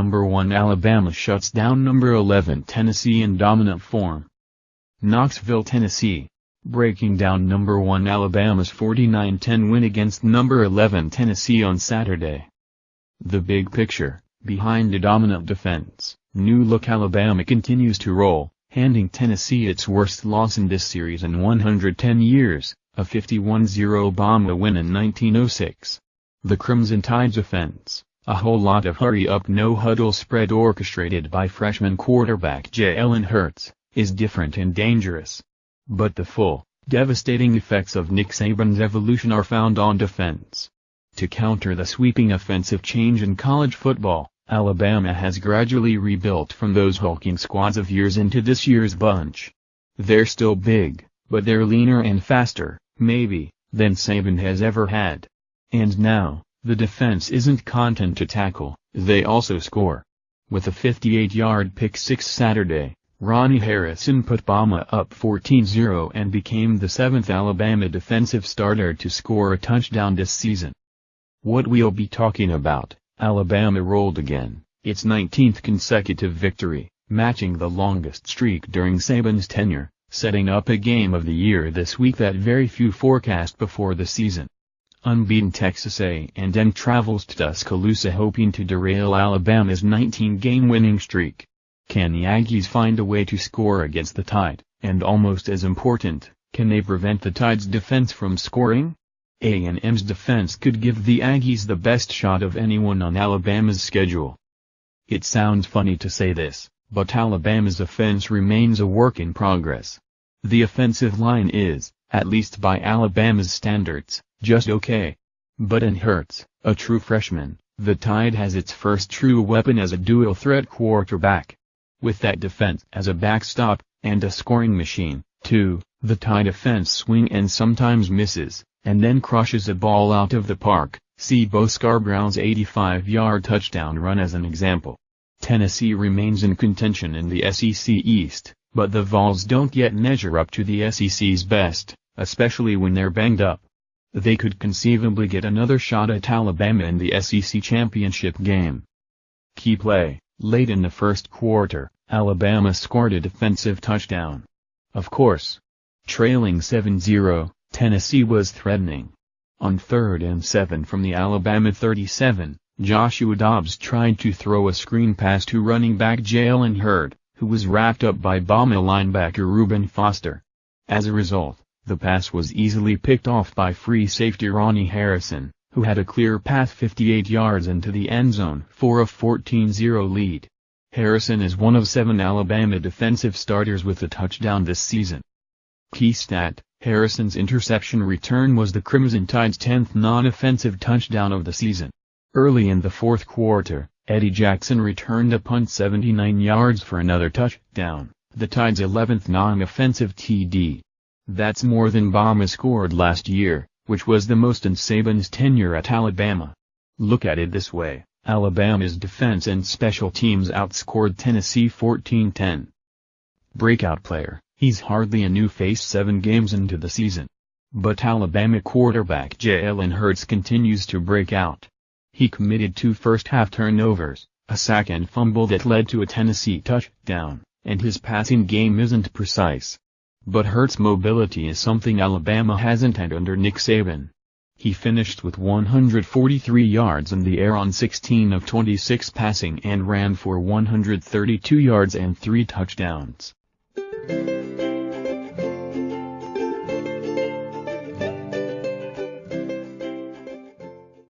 number 1 Alabama shuts down number 11 Tennessee in dominant form. Knoxville, Tennessee. Breaking down number 1 Alabama's 49-10 win against number 11 Tennessee on Saturday. The big picture, behind a dominant defense, new-look Alabama continues to roll, handing Tennessee its worst loss in this series in 110 years, a 51-0 Bama win in 1906. The Crimson Tide's offense, a whole lot of hurry-up no-huddle spread orchestrated by freshman quarterback Jalen Hurts, is different and dangerous. But the full, devastating effects of Nick Saban's evolution are found on defense. To counter the sweeping offensive change in college football, Alabama has gradually rebuilt from those hulking squads of years into this year's bunch. They're still big, but they're leaner and faster, maybe, than Saban has ever had. And now, the defense isn't content to tackle, they also score. With a 58-yard pick-six Saturday, Ronnie Harrison put Bama up 14-0 and became the 7th Alabama defensive starter to score a touchdown this season. What we'll be talking about, Alabama rolled again, its 19th consecutive victory, matching the longest streak during Saban's tenure, setting up a game of the year this week that very few forecast before the season. Unbeaten Texas A&M travels to Tuscaloosa hoping to derail Alabama's 19-game winning streak. Can the Aggies find a way to score against the Tide, and almost as important, can they prevent the Tide's defense from scoring? A&M's defense could give the Aggies the best shot of anyone on Alabama's schedule. It sounds funny to say this, but Alabama's offense remains a work in progress. The offensive line is, at least by Alabama's standards, just okay. But in Hurts, a true freshman, the Tide has its first true weapon as a dual-threat quarterback. With that defense as a backstop, and a scoring machine, too, the Tide offense swings and sometimes misses, and then crushes a ball out of the park. See Bo Scarborough's 85-yard touchdown run as an example. Tennessee remains in contention in the SEC East, but the Vols don't yet measure up to the SEC's best, especially when they're banged up. They could conceivably get another shot at Alabama in the SEC championship game. Key play. Late in the first quarter, Alabama scored a defensive touchdown. Of course. Trailing 7-0, Tennessee was threatening. On 3rd and 7 from the Alabama 37, Joshua Dobbs tried to throw a screen pass to running back Jalen Hurts, who was wrapped up by Bama linebacker Reuben Foster. As a result, the pass was easily picked off by free safety Ronnie Harrison, who had a clear path 58 yards into the end zone for a 14-0 lead. Harrison is one of 7 Alabama defensive starters with a touchdown this season. Key stat, Harrison's interception return was the Crimson Tide's 10th non-offensive touchdown of the season. Early in the fourth quarter, Eddie Jackson returned a punt 79 yards for another touchdown, the Tide's 11th non-offensive TD. That's more than Bama scored last year, which was the most in Saban's tenure at Alabama. Look at it this way, Alabama's defense and special teams outscored Tennessee 14-10. Breakout player, he's hardly a new face 7 games into the season. But Alabama quarterback Jalen Hurts continues to break out. He committed 2 first-half turnovers, a sack and fumble that led to a Tennessee touchdown, and his passing game isn't precise. But Hurts' mobility is something Alabama hasn't had under Nick Saban. He finished with 143 yards in the air on 16 of 26 passing and ran for 132 yards and 3 touchdowns.